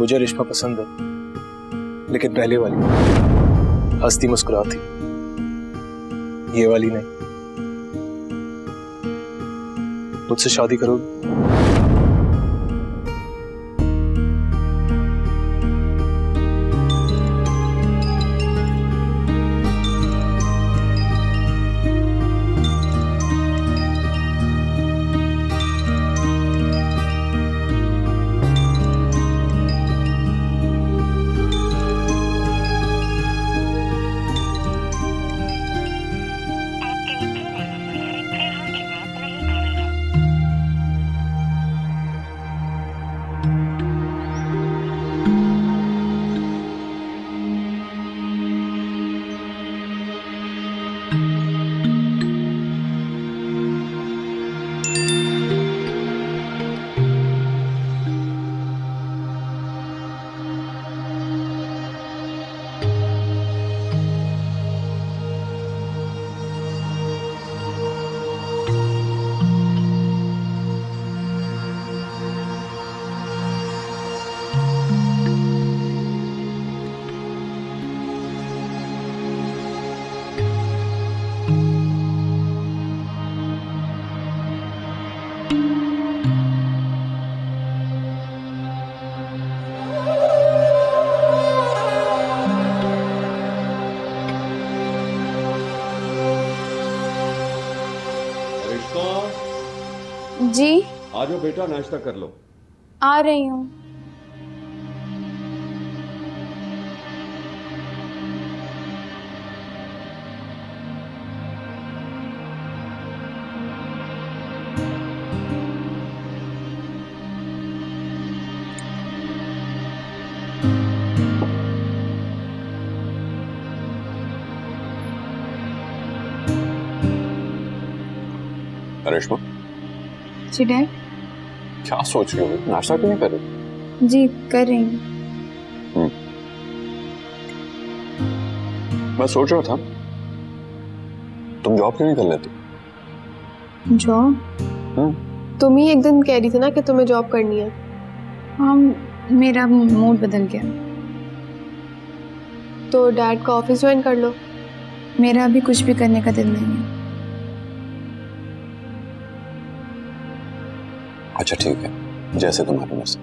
मुझे रिश्मा पसंद है, लेकिन पहले वाली, हंसती मुस्कुराती, ये वाली नहीं। मुझसे शादी करोगी? जी आ जाओ बेटा, नाश्ता कर लो। आ रही हूँ। रेशमा, जी डैड। क्या सोच रही हो? नाश्ता क्यों नहीं कर रही? जी कर रही हूँ। मैं सोच रहा था तुम जॉब क्यों नहीं कर लेती? जॉब? तुम ही एक दिन कह रही थी ना कि तुम्हें जॉब करनी है। हाँ, मेरा मूड बदल गया। तो डैड का ऑफिस ज्वाइन कर लो। मेरा अभी कुछ भी करने का दिल नहीं है। अच्छा ठीक है, जैसे तुम्हारी मर्जी।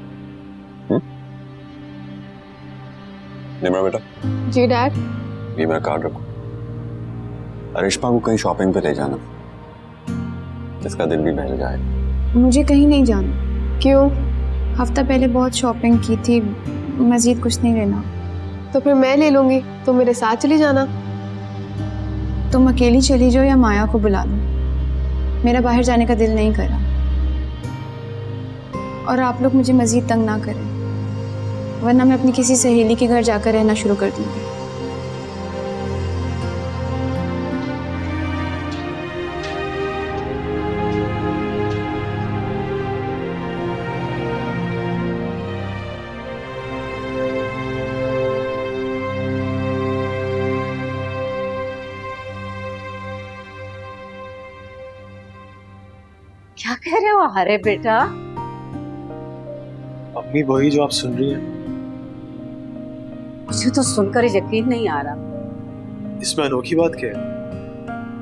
निम्रा बेटा। जी डैड। ये मेरा कार्ड रखो। रेशमा को कहीं शॉपिंग पे ले जाना, इसका दिल भी बहल जाए। मुझे कहीं नहीं जाना। क्यों? हफ्ता पहले बहुत शॉपिंग की थी, मजीद कुछ नहीं लेना। तो फिर मैं ले लूंगी, तुम मेरे साथ चली जाना। तुम अकेली चली जाओ या माया को बुला लो, मेरा बाहर जाने का दिल नहीं करा। और आप लोग मुझे मजीद तंग ना करें, वरना मैं अपनी किसी सहेली के घर जाकर रहना शुरू कर दूंगी। क्या कह रहे हो? अरे बेटा, अम्मी वही जो आप सुन रही हैं। मुझे तो सुनकर यकीन नहीं आ रहा। इसमें अनोखी बात क्या है?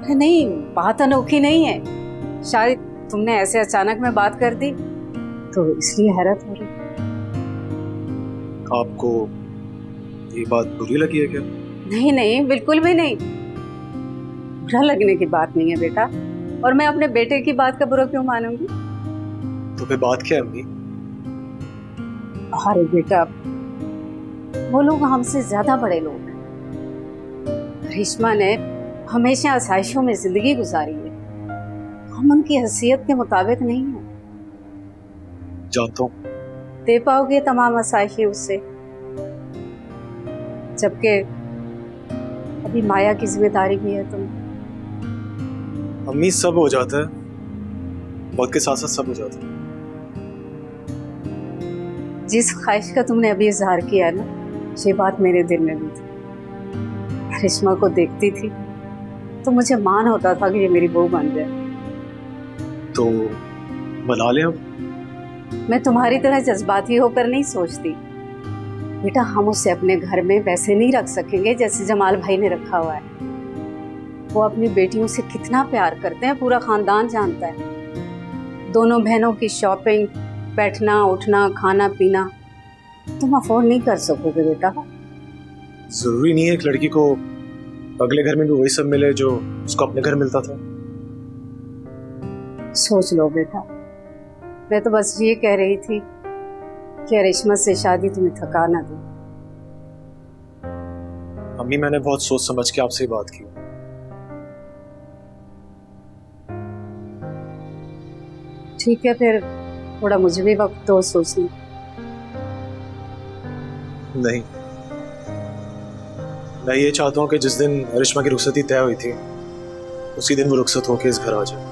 अरे नहीं, बात अनोखी नहीं है। शायद तुमने ऐसे अचानक में बात कर दी तो इसलिए हैरत हो रही। आपको ये बात बुरी लगी है क्या? नहीं नहीं, बिल्कुल भी नहीं। बुरा लगने की बात नहीं है बेटा, और मैं अपने बेटे की बात का बुरा क्यों मानूंगी? तो फिर बात क्या है अम्मी? अरे बेटा, वो लोग हमसे ज्यादा बड़े लोग हैं। रेशमा ने हमेशा आसाइशों में जिंदगी गुजारी है, हम उनकी हैसियत के मुताबिक नहीं है। जानता हूँ। दे पाओगे तमाम आसाइशें उससे, जबकि अभी माया की जिम्मेदारी भी है तुम। अम्मी सब हो जाता है, वक्त के साथ साथ सब हो जाता है। जिस ख्वाहिश का तुमने अभी इजहार किया है ना, ये बात मेरे दिल में भी थी। रेशमा को देखती थी तो मुझे मान होता था कि ये मेरी बहू बन जाए। तो बुला ले हम। मैं तुम्हारी तरह जज्बाती होकर नहीं सोचती, बेटा हम उसे अपने घर में वैसे नहीं रख सकेंगे जैसे जमाल भाई ने रखा हुआ है। वो अपनी बेटियों से कितना प्यार करते हैं, पूरा खानदान जानता है। दोनों बहनों की शॉपिंग, बैठना उठना, खाना पीना तुम अफोर्ड नहीं कर सकोगे बेटा। जरूरी नहीं है एक लड़की को अगले घर में भी वही सब मिले जो उसको अपने घर मिलता था। सोच लो बेटा, मैं तो बस ये कह रही थी कि अरिश्मा से शादी तुम्हें थका ना दे। अम्मी मैंने बहुत सोच समझ के आपसे बात की। ठीक है फिर थोड़ा मुझे भी वक्त दो सोचने। नहीं, मैं ये चाहता हूँ कि जिस दिन अरिश्मा की रुखसती तय हुई थी उसी दिन वो रुखसत होकर इस घर आ जाए।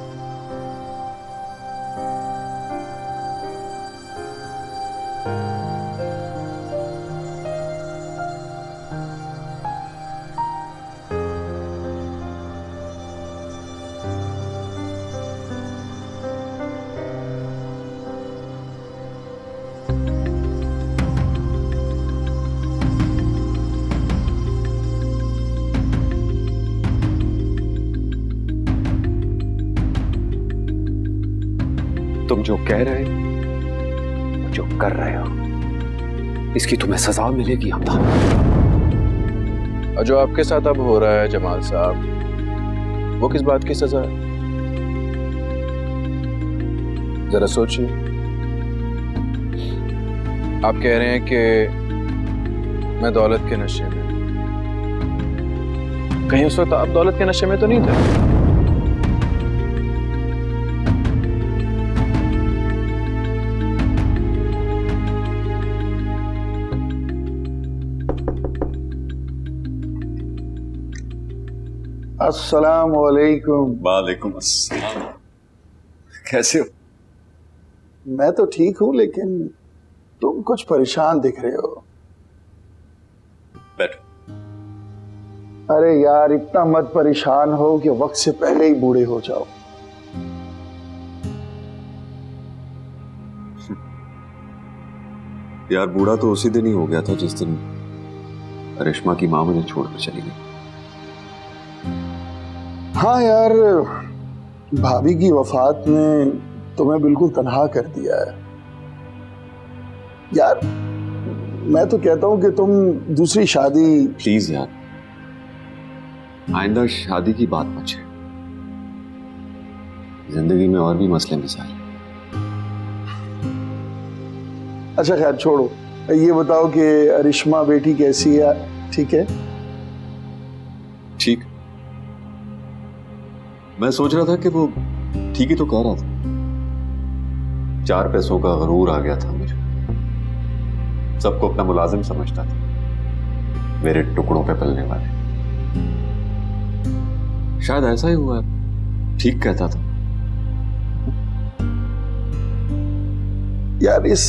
तुम जो कह रहे हो, जो कर रहे हो, इसकी तुम्हें सजा मिलेगी हमदा। और जो आपके साथ अब हो रहा है जमाल साहब, वो किस बात की सजा है? जरा सोचिए। आप कह रहे हैं कि मैं दौलत के नशे में, कहीं उस वक्त आप दौलत के नशे में तो नहीं थे? अस्सलाम वालेकुम। वालेकुम अस्सलाम। कैसे हो? मैं तो ठीक हूँ, लेकिन तुम कुछ परेशान दिख रहे हो। बैठो। अरे यार, इतना मत परेशान हो कि वक्त से पहले ही बूढ़े हो जाओ। यार बूढ़ा तो उसी दिन ही हो गया था जिस दिन अरिश्मा की माँ मुझे छोड़कर चली गई। हाँ यार, भाभी की वफात ने तुम्हें बिल्कुल तन्हा कर दिया है। यार मैं तो कहता हूँ कि तुम दूसरी शादी। प्लीज यार, आइंदा शादी की बात मत छेड़। जिंदगी में और भी मसले मसाइल। अच्छा खैर छोड़ो, ये बताओ कि अरिश्मा बेटी कैसी है? ठीक है? ठीक। मैं सोच रहा था कि वो ठीक ही तो कह रहा था। 4 पैसों का गरूर आ गया था मुझे। सबको अपना मुलाजिम समझता था, मेरे टुकड़ों पे पलने वाले। शायद ऐसा ही हुआ, ठीक कहता था। यार इस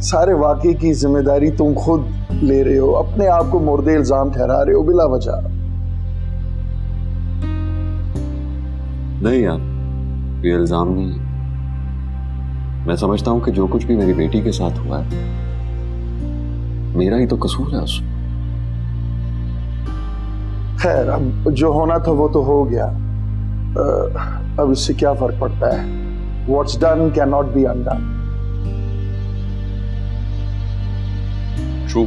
सारे वाकये की जिम्मेदारी तुम खुद ले रहे हो, अपने आप को मुर्दे इल्जाम ठहरा रहे हो बिला वजह। नहीं यार, ये इल्जाम नहीं है। मैं समझता हूं कि जो कुछ भी मेरी बेटी के साथ हुआ है, मेरा ही तो कसूर है उसमें। खैर, अब जो होना था वो तो हो गया। अब इससे क्या फर्क पड़ता है? What's done cannot be undone. True.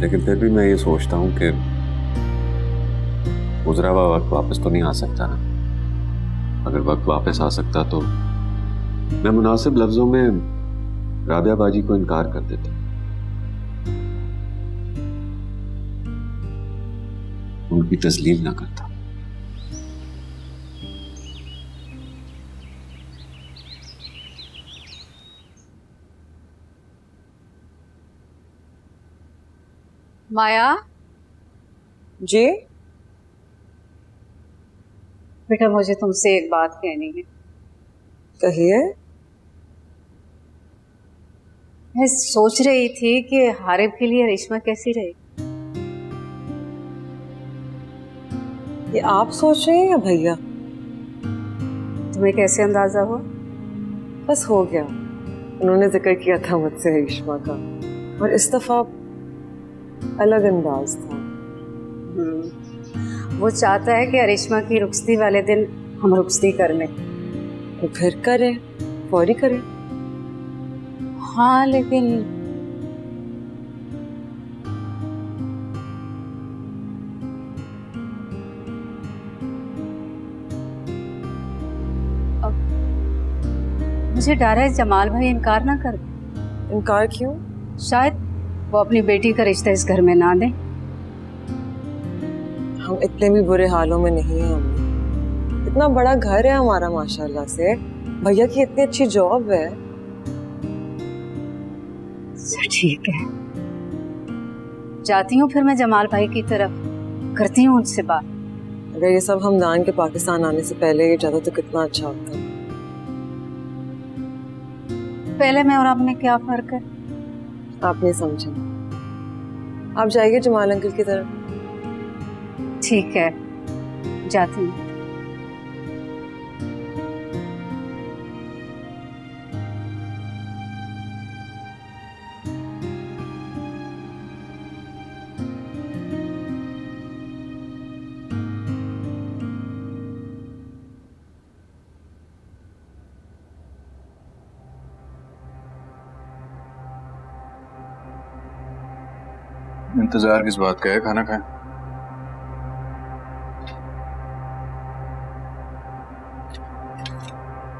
लेकिन फिर भी मैं ये सोचता हूं कि गुजरा हुआ वक्त वापस तो नहीं आ सकता ना। अगर वक्त वापस आ सकता तो मैं मुनासिब लफ्जों में राबिया बाजी को इनकार कर देता, उनकी तस्लील ना करता। माया जी बेटा, मुझे तुमसे एक बात कहनी है। कहिए। मैं सोच रही थी कि हारिब के लिए रेशमा कैसी रहेगी। ये आप सोच रहे हैं या भैया? तुम्हें कैसे अंदाजा हुआ? बस हो गया, उन्होंने जिक्र किया था मुझसे रेशमा का, और इस दफा अलग अंदाज था। वो चाहता है कि अरिश्मा की रुखसती वाले दिन हम रुखसती कर लें। तो फिर करें, फौरी करें। हाँ लेकिन मुझे डर है जमाल भाई इनकार ना कर दे। इनकार क्यों? शायद वो अपनी बेटी का रिश्ता इस घर में ना दें। हम इतने भी बुरे हालों में नहीं हैं अम्मी। इतना बड़ा घर है हमारा माशाल्लाह से, भैया की इतनी अच्छी जॉब है। ठीक है, जाती हूँ फिर मैं जमाल भाई की तरफ, करती हूँ उनसे बात। अगर ये सब हमदान के पाकिस्तान आने से पहले ये जाता तो कितना अच्छा होता। पहले में और अब में क्या फर्क है? आप नहीं समझे। आप जाइए जमाल अंकल की तरफ। ठीक है, जाती हूँ। इंतजार किस बात का है? खाना खाएं।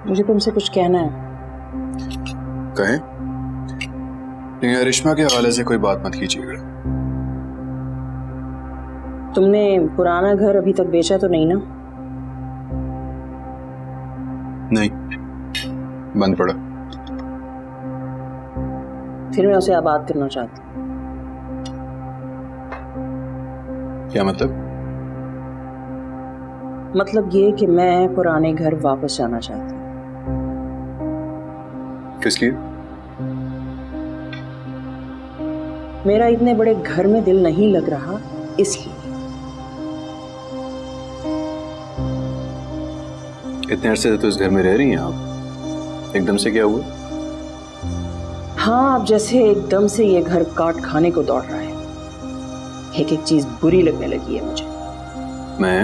मुझे तुमसे कुछ कहना है। कहें, लेकिन अरिश्मा के हवाले से कोई बात मत कीजिएगा। तुमने पुराना घर अभी तक बेचा तो नहीं ना? नहीं, बंद पड़ा। फिर मैं उसे आबाद करना चाहती हूँ। क्या मतलब? मतलब ये कि मैं पुराने घर वापस जाना चाहती हूँ। किस लिए? मेरा इतने बड़े घर में दिल नहीं लग रहा, इसलिए। इतने अरसे से तो इस घर में रह रही हैं आप, एकदम से क्या हुआ? हाँ, अब जैसे एकदम से ये घर काट खाने को दौड़ रहा है। एक एक चीज बुरी लगने लगी है मुझे। मैं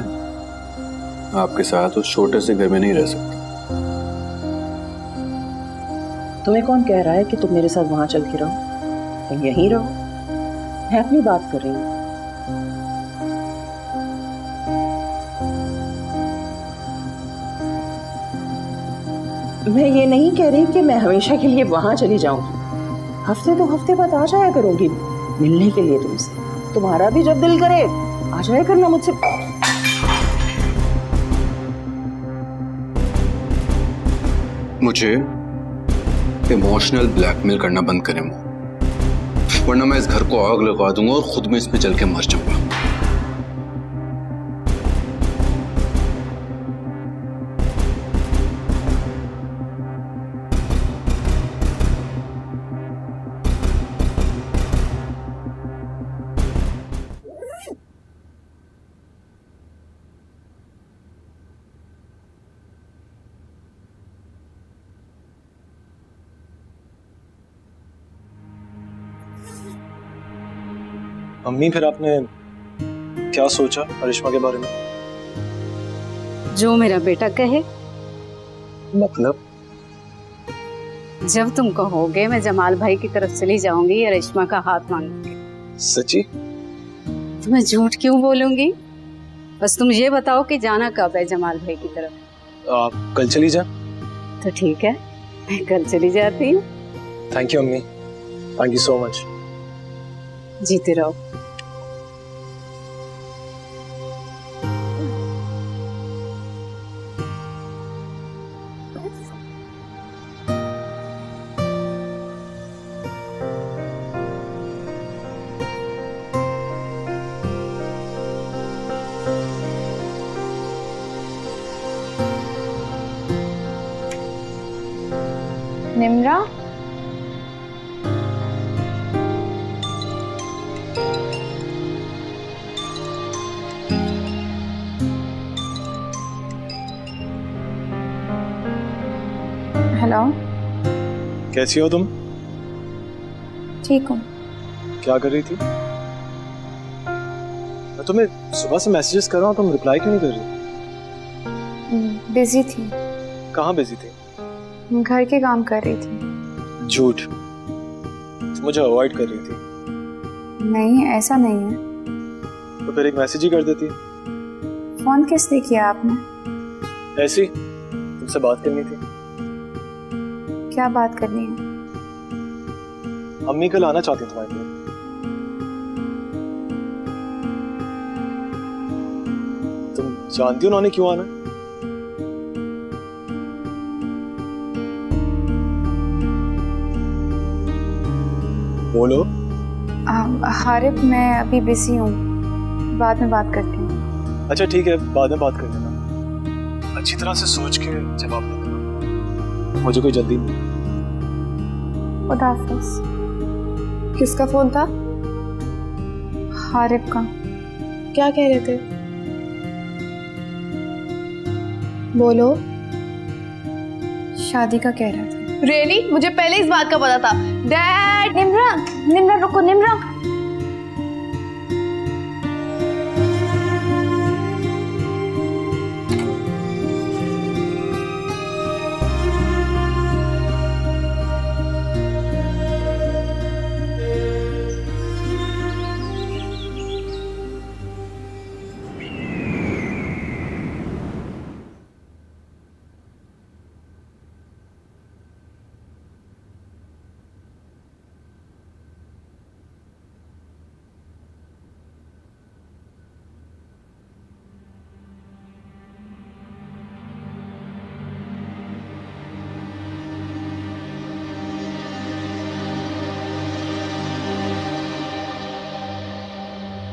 आपके साथ उस छोटे से घर में नहीं रह सकता। तुम्हें कौन कह रहा है कि तुम मेरे साथ वहां चल के रहो? तुम यहीं रहो। मैं अपनी बात कर रही हूँ। मैं ये नहीं कह रही कि मैं हमेशा के लिए वहां चली जाऊंगी। हफ्ते दो हफ्ते बाद आ जाया करूंगी मिलने के लिए तुमसे। तुम्हारा भी जब दिल करे आ जाया करना मुझसे। मुझे इमोशनल ब्लैकमेल करना बंद करें, वरना मैं इस घर को आग लगा दूंगा और खुद में इसमें जल के मर जाऊंगा। अम्मी, फिर आपने क्या सोचा अरिश्मा के बारे में? जो मेरा बेटा कहे। मतलब? जब तुम कहोगे मैं जमाल भाई की तरफ चली जाऊंगी अरिश्मा का हाथ मांग के। सच्ची? तो मैं झूठ क्यों बोलूंगी? बस तुम ये बताओ कि जाना कब है जमाल भाई की तरफ। आप कल चली जा। तो ठीक है, मैं कल चली जाती हूँ। थैंक यू अम्मी, थैंक यू सो मच। जीते रहो। निम्रा, हेलो। कैसी हो तुम? ठीक हूँ। क्या कर रही थी? मैं तुम्हें सुबह से मैसेजेस कर रहा हूँ, तुम रिप्लाई क्यों नहीं कर रही? बिजी थी। कहाँ बिजी थी? घर के काम कर रही थी। झूठ, तुम मुझे अवॉइड कर रही थी। नहीं, ऐसा नहीं है। तो फिर एक मैसेज ही कर देती। फोन किस लिए किया आपने? ऐसी तुमसे बात करनी थी। क्या बात करनी है? अम्मी कल आना चाहती हैं तुम्हारे लिए। तुम जानती हो उन्होंने क्यों आना? बोलो। हारिब, मैं अभी बिजी हूँ, बाद में बात करती हूँ। अच्छा ठीक है, बाद में बात कर लेना। अच्छी तरह से सोच के जवाब दे देना, मुझे कोई जल्दी नहीं। खुदा हाफिज। किसका फोन था? हारिब का। क्या कह रहे थे? बोलो। शादी का कह रहा था। रियली? मुझे पहले इस बात का पता था। डैड! निम्रा रुको, निम्रा।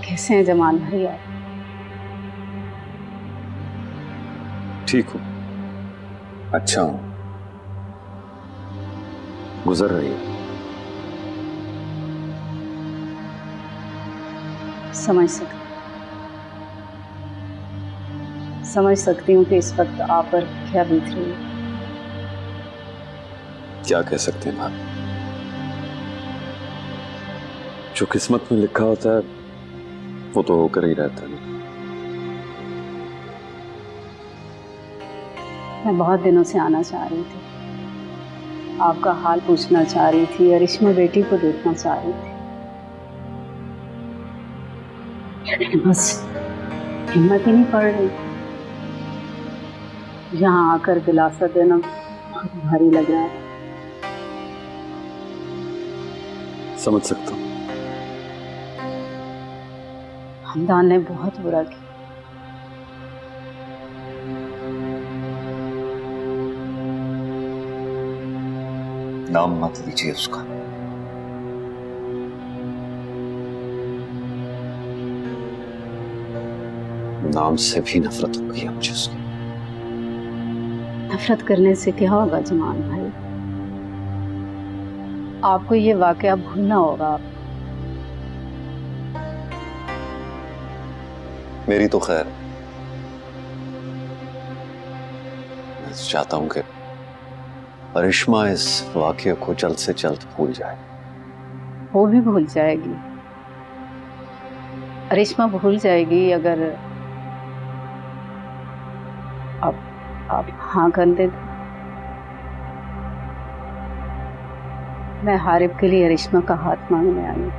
कैसे हैं जमाल भाई आप? ठीक हूँ, अच्छा हूँ। गुजर रही है। समझ सकती हूँ कि इस वक्त आप पर क्या बीत रही है। क्या कह सकते हैं भाभी, जो किस्मत में लिखा होता है वो तो होकर ही रहता है। मैं बहुत दिनों से आना चाह रही थी, आपका हाल पूछना चाह रही थी, अरिश्मा बेटी को देखना चाह रही थी, लेकिन बस हिम्मत ही नहीं पड़ रही थी। यहाँ आकर दिलासा देना बहुत भारी लग रहा है। समझ सकता हूँ। हमदान ने बहुत बुरा किया। नाम मत लीजिए उसका। नाम से भी नफरत हो गई है मुझे उसकी। नफरत करने से क्या होगा जमाल भाई, आपको ये वाकया भूलना होगा। मेरी तो खैर, मैं चाहता हूं कि अरिश्मा इस वाकये को जल्द से जल्द भूल जाए। वो भी भूल जाएगी, अरिश्मा भूल जाएगी अगर आप हाँ कर दे। मैं हारिब के लिए अरिश्मा का हाथ मांगने आई हूँ।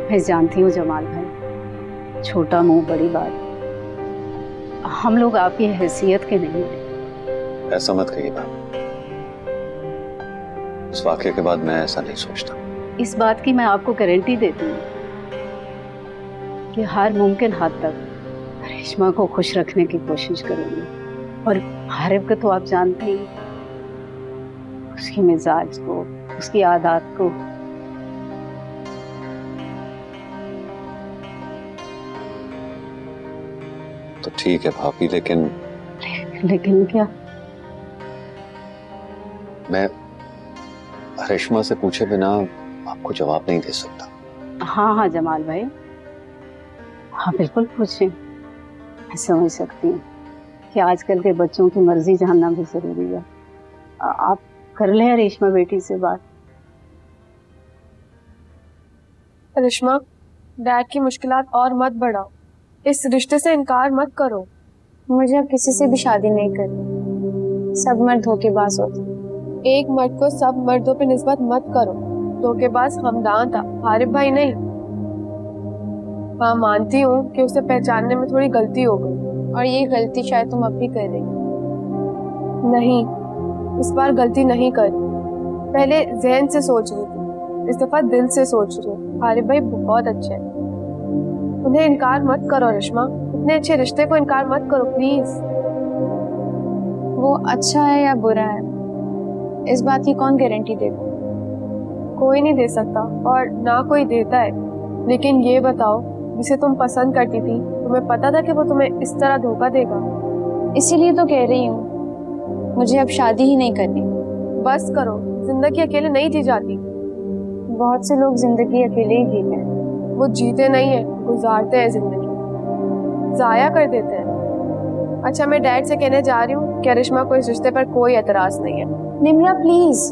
मैं जानती हूँ जमाल भाई, छोटा मुंह बड़ी बात। हम लोग आपकी हैसियत के नहीं हैं। ऐसा मत कहिए भाभी, इस वाकये के बाद मैं ऐसा नहीं सोचता। इस बात की मैं आपको गारंटी देती हूँ कि हर मुमकिन हद तक रेशमा को खुश रखने की कोशिश करूंगी। और हारिब को तो आप जानते ही, उसकी मिजाज को, उसकी आदत को। तो ठीक है भाभी, लेकिन क्या? मैं रेशमा से पूछे बिना आपको जवाब नहीं दे सकता। हाँ जमाल भाई, हाँ बिल्कुल पूछें। समझ सकती हूँ कि आजकल के बच्चों की मर्जी जानना भी जरूरी है। आप कर लें रेशमा बेटी से बात। रिश्मा, डैड की मुश्किलात और मत बढ़ाओ, इस रिश्ते से इनकार मत करो। मुझे अब किसी से भी शादी नहीं करनी। सब मर्द धोखेबाज होते। एक मर्द को सब मर्दों पे निस्बत मत करो। धोखेबाज हमदान था, हारिब भाई नहीं। हाँ, मानती हूँ कि उसे पहचानने में थोड़ी गलती हो गई, और ये गलती शायद तुम अब भी कर रही हो। नहीं, इस बार गलती नहीं करी। पहले जहन से सोच रही थी, इस दफा दिल से सोच रही हूँ। हारिब भाई बहुत अच्छे हैं, उन्हें इनकार मत करो रिश्मा। इतने अच्छे रिश्ते को इनकार मत करो प्लीज। वो अच्छा है या बुरा है, इस बात की कौन गारंटी देगा? कोई नहीं दे सकता और ना कोई देता है। लेकिन ये बताओ, जिसे तुम पसंद करती थी, तुम्हें पता था कि वो तुम्हें इस तरह धोखा देगा? इसीलिए तो कह रही हूँ, मुझे अब शादी ही नहीं करनी। बस करो, जिंदगी अकेले नहीं जी जाती। बहुत से लोग जिंदगी अकेले ही जीते हैं। वो जीते नहीं है, गुजारते हैं जिंदगी, जाया कर देते हैं। अच्छा, मैं डैड से कहने जा रही हूँ कि रिश्मा को इस रिश्ते पर कोई एतराज नहीं है। निम्रा प्लीज।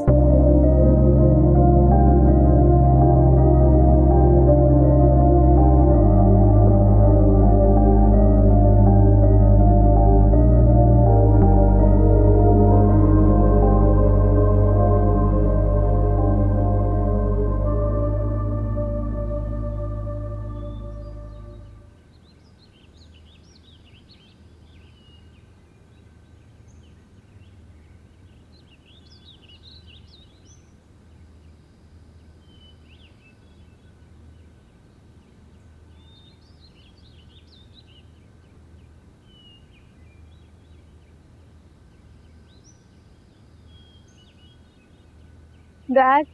डैड,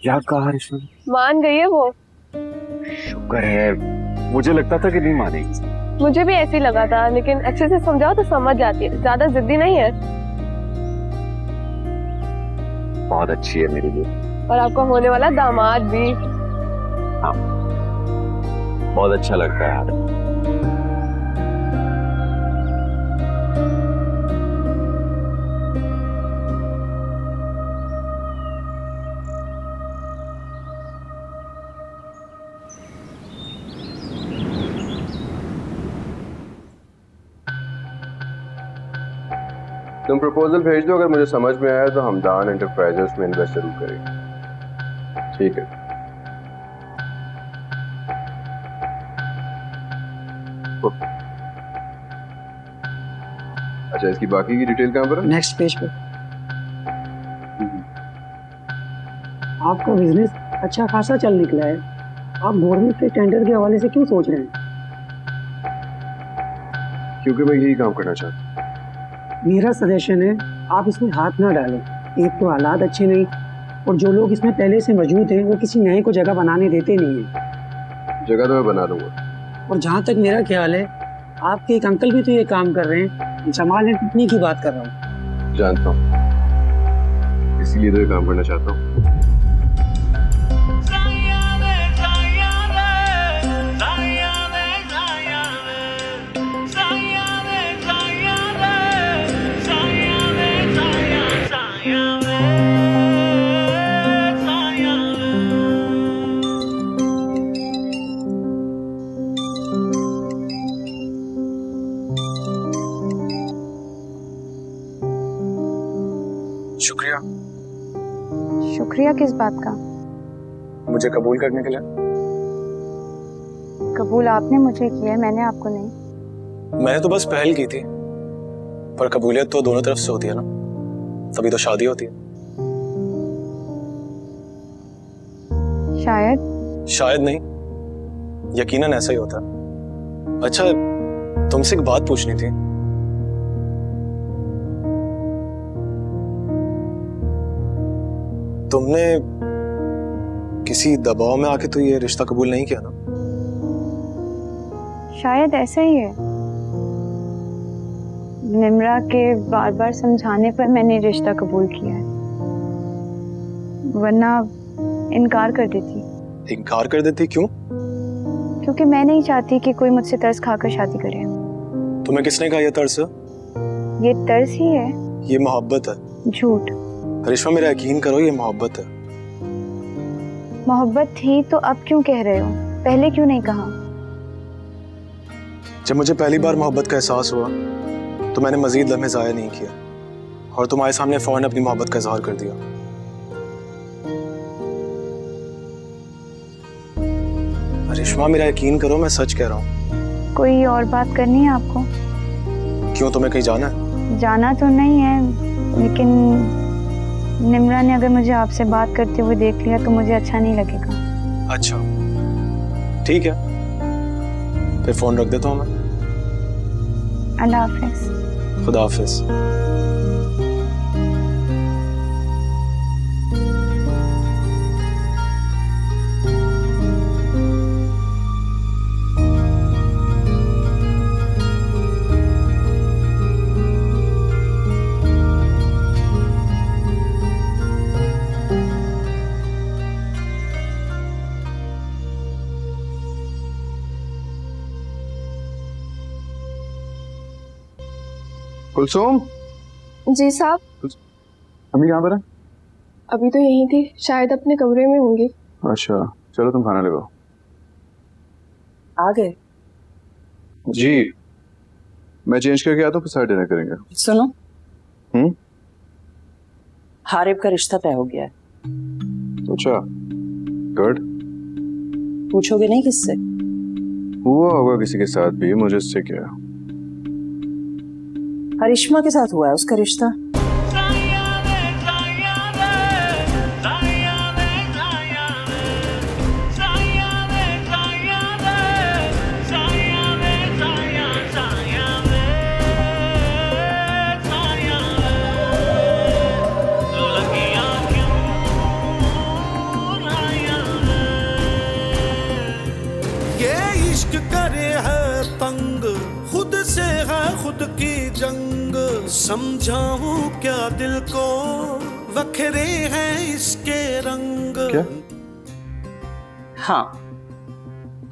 क्या कहा रिश्मा? मान गई है वो। शुक्र है, मुझे लगता था कि नहीं मानेगी। मुझे भी ऐसे ही लगा था, लेकिन अच्छे से समझाओ तो समझ जाती है। ज्यादा जिद्दी नहीं है। बहुत अच्छी है मेरे लिए। और आपका होने वाला दामाद भी। हाँ, बहुत अच्छा लगता है यार। तुम प्रपोजल भेज दो, अगर मुझे समझ में आया तो हमदान एंटरप्राइजेस में इन्वेस्ट जरूर करेंगे। ठीक है। अच्छा, इसकी बाकी की डिटेल कहाँ पर है? नेक्स्ट पेज पे। आपका बिजनेस अच्छा खासा चल निकला है, आप गवर्नमेंट के टेंडर के हवाले से क्यों सोच रहे हैं? क्योंकि मैं यही काम करना चाहता हूँ। मेरा सजेशन है आप इसमें हाथ ना डालें। एक तो हालात अच्छे नहीं, और जो लोग इसमें पहले से मौजूद हैं वो किसी नए को जगह बनाने देते नहीं है। जगह तो मैं बना लूंगा। और जहाँ तक मेरा ख्याल है, आपके एक अंकल भी तो ये काम कर रहे हैं। संभालने टूटने की बात कर रहा हूँ। जानता हूँ, इसीलिए तो ये काम करना चाहता हूँ। शुक्रिया। शुक्रिया किस बात का? मुझे कबूल करने के लिए। कबूल आपने मुझे किया है, मैंने आपको नहीं। मैंने तो बस पहल की थी, पर कबूलियत तो दोनों तरफ से होती है ना, तभी तो शादी होती है। शायद नहीं, यकीनन ऐसा ही होता है। अच्छा, तुमसे एक बात पूछनी थी। तुमने किसी दबाव में आके तो ये रिश्ता कबूल नहीं किया ना? शायद ऐसा ही है। निम्रा के बार बार समझाने पर मैंने रिश्ता कबूल किया है, वरना इनकार कर देती। इनकार कर देती? क्यों? क्योंकि मैं नहीं चाहती कि कोई मुझसे तरस खाकर शादी करे। तुम्हें किसने कहा ये तर्स है? ये तर्स ही है। ये मोहब्बत है। झूठ। करिश्मा मेरा यकीन करो, ये मोहब्बत है। मोहब्बत थी तो अब क्यों कह रहे हो? पहले क्यों नहीं कहा? जब मुझे पहली बार मोहब्बत का एहसास हुआ तो मैंने मजीद लम्हे ज़ाया नहीं किया और तुम्हारे सामने फौरन अपनी मोहब्बत का इजहार कर दिया। करिश्मा मेरा यकीन करो, मैं सच कह रहा हूँ। कोई और बात करनी है आपको? क्यों, तुम्हें कहीं जाना है? जाना तो नहीं है, लेकिन निम्रा ने अगर मुझे आपसे बात करते हुए देख लिया तो मुझे अच्छा नहीं लगेगा। अच्छा ठीक है, फिर फोन रख देता हूँ मैं। अल्लाह हाफिज। खुदा हाफिज। कुलसुम, जी साहब। अम्मी कहाँ पर है? अभी तो यहीं थी, शायद अपने कमरे में होंगी। अच्छा चलो तुम खाना ले आओ। आ गए? जी मैं चेंज करके आता हूँ, फिर साइड डिनर करेंगे। सुनो, हम्म, हारिब का रिश्ता तय हो गया है। अच्छा गुड। पूछोगे नहीं किससे? हुआ होगा किसी के साथ भी, मुझे इससे क्या। करिश्मा के साथ हुआ है उसका रिश्ता। ये इश्क करे है तंग, खुद से है खुद की जंग, समझाऊं क्या दिल को, वखरे हैं इसके रंग। क्या? हाँ,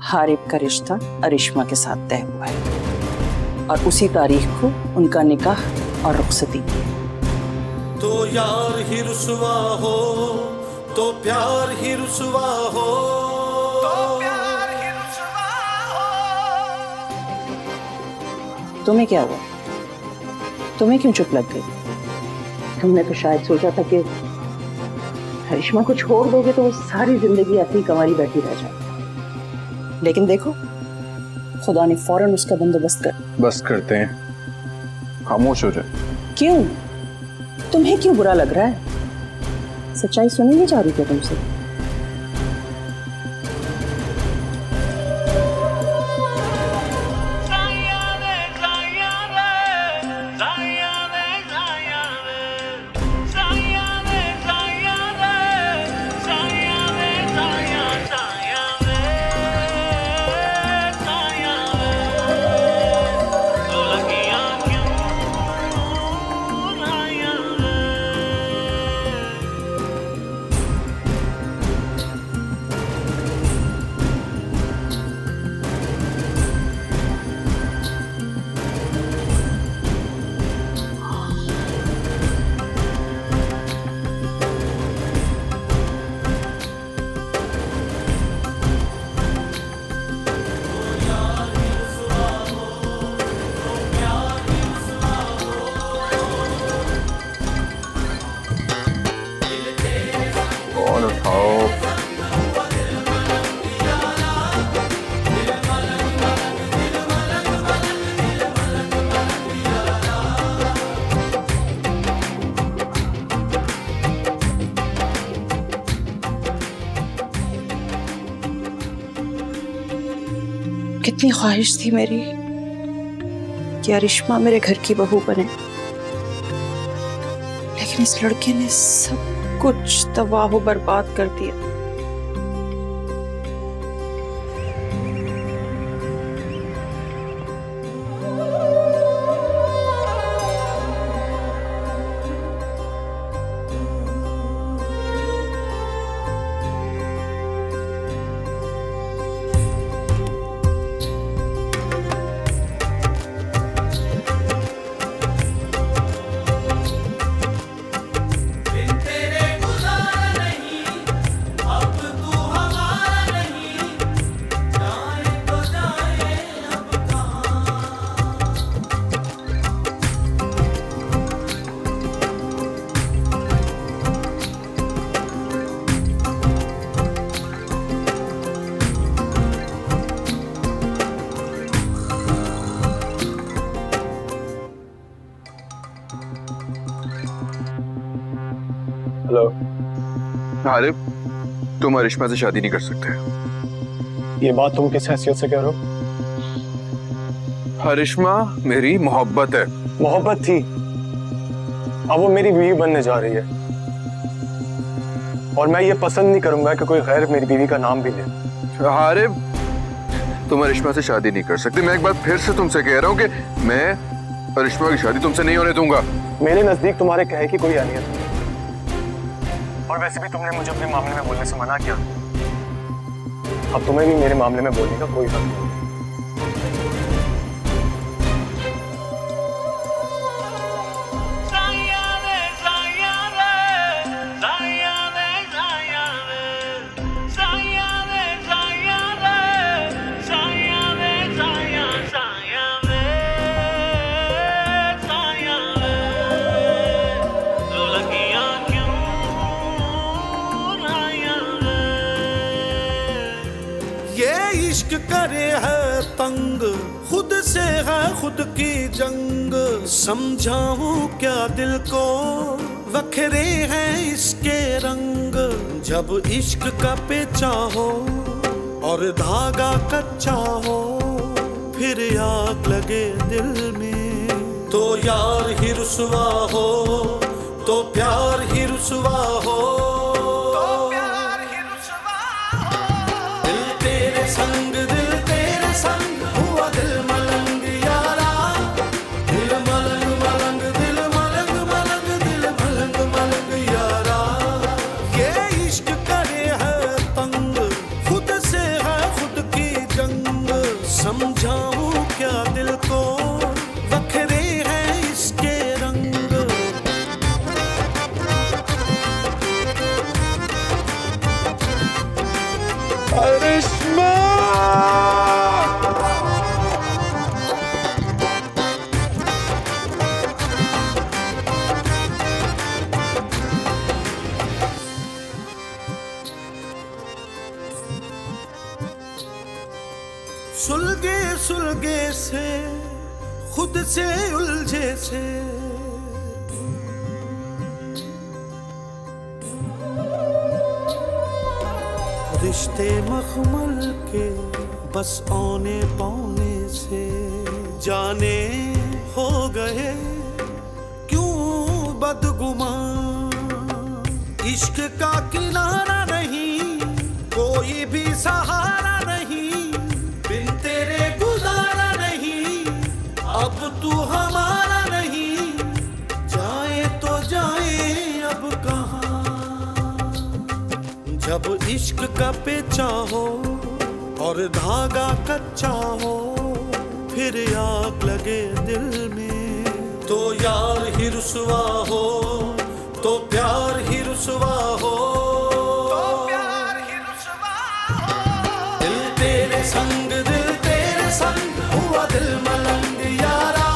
हारिब का रिश्ता करिश्मा के साथ तय हुआ है और उसी तारीख को उनका निकाह और रुखसती। तो यार ही रुसवा हो, तो प्यार ही रुसवा हो, तो प्यार ही रुसवा हो। तुम्हें क्या हुआ? तुम्हें क्यों चुप लग गई? तुमने तो शायद सोचा था कि करिश्मा को छोड़ दोगे तो वो सारी जिंदगी ऐसी कमारी बैठी रह जाए, लेकिन देखो खुदा ने फौरन उसका बंदोबस्त कर। बस करते हैं, खामोश हो जाए। क्यों? तुम्हें क्यों बुरा लग रहा है? सच्चाई सुननी नहीं चाह रही क्या तुमसे? कितनी ख्वाहिश थी मेरी कि करिश्मा मेरे घर की बहू बने, लेकिन इस लड़के ने सब कुछ तबाह व बर्बाद कर दिया। आरिफ, तुम अरिश्मा से शादी नहीं कर सकते। ये बात तुम किस हैसियत से कह रहे हो? अरिश्मा मेरी मोहब्बत है। मोहब्बत थी, अब वो मेरी बीवी बनने जा रही है और मैं ये पसंद नहीं करूंगा कि कोई गैर मेरी बीवी का नाम भी ले। आरिफ, तुम अरिश्मा से शादी नहीं कर सकते। मैं एक बार फिर से तुमसे कह रहा हूँ कि मैं अरिश्मा की शादी तुमसे नहीं होने दूंगा। मेरे नजदीक तुम्हारे कहे की कोई अहमियत नहीं, और वैसे भी तुमने मुझे अपने मामले में बोलने से मना किया, अब तुम्हें भी मेरे मामले में बोलने का कोई हक नहीं। इश्क करे है तंग, खुद से है खुद की जंग, समझाऊं क्या दिल को, वखरे हैं इसके रंग। जब इश्क का पेचा हो और धागा कच्चा हो, फिर आग लगे दिल में, तो यार ही रुसवा हो, तो प्यार ही रुसवा हो। संग दिल तेरे संग हुआ दिल मलंग यारा, दिल मलंग मलंग दिल मलंग मलंग दिल मलंग मलंग यारा। ये इश्क करे है तंग, खुद से है खुद की जंग, समझाऊं क्या दिल को, वखरे हैं इसके रंग। अरिश्मा सुलगे सुलगे से खुद से उलझे से, रिश्ते मखमल के बस औने पौने से, जाने हो गए क्यों बदगुमान। इश्क का किनारा नहीं, कोई भी सहारा नहीं, बिन तेरे गुजारा नहीं, अब तू हमारा नहीं, जाए तो जाए अब कहाँ। जब इश्क का पेचा हो और धागा कच्चा हो, फिर आग लगे दिल में, तो यार ही रुसवा हो, तो प्यार ही रुसवा हो। दिल तेरे संग हुआ दिल मलंग यारा,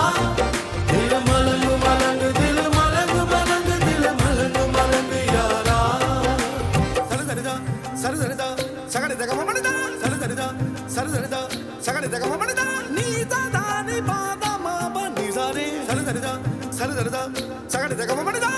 दिल मलंग मलंग दिल मलंग मलंग दिल मलंग मलंग यारा। सरदरदा सरदरदा सगड़े दगा ममड़दा, सरदरदा सरदरदा सगड़े दगा ममड़दा, नीदा दानी बादा माबा निजारे, सरदरदा सरदरदा सगड़े दगा ममड़दा।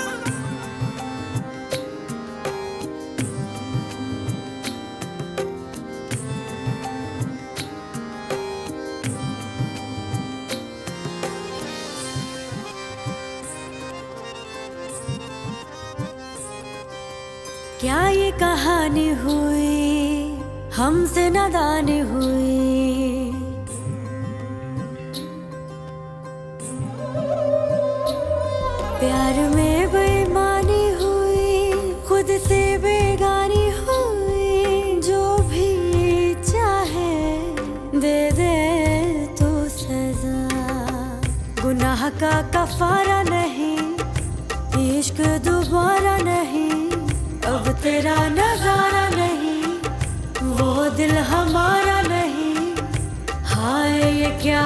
क्या ये कहानी हुई हमसे नादानी हुई, प्यार में बेईमानी हुई, खुद से बेगानी हुई, जो भी चाहे दे दे तो सजा, गुनाह का कफारा नहीं, इश्क दोबारा नहीं, अब तेरा नजारा नहीं, वो दिल हमारा नहीं, हाय ये क्या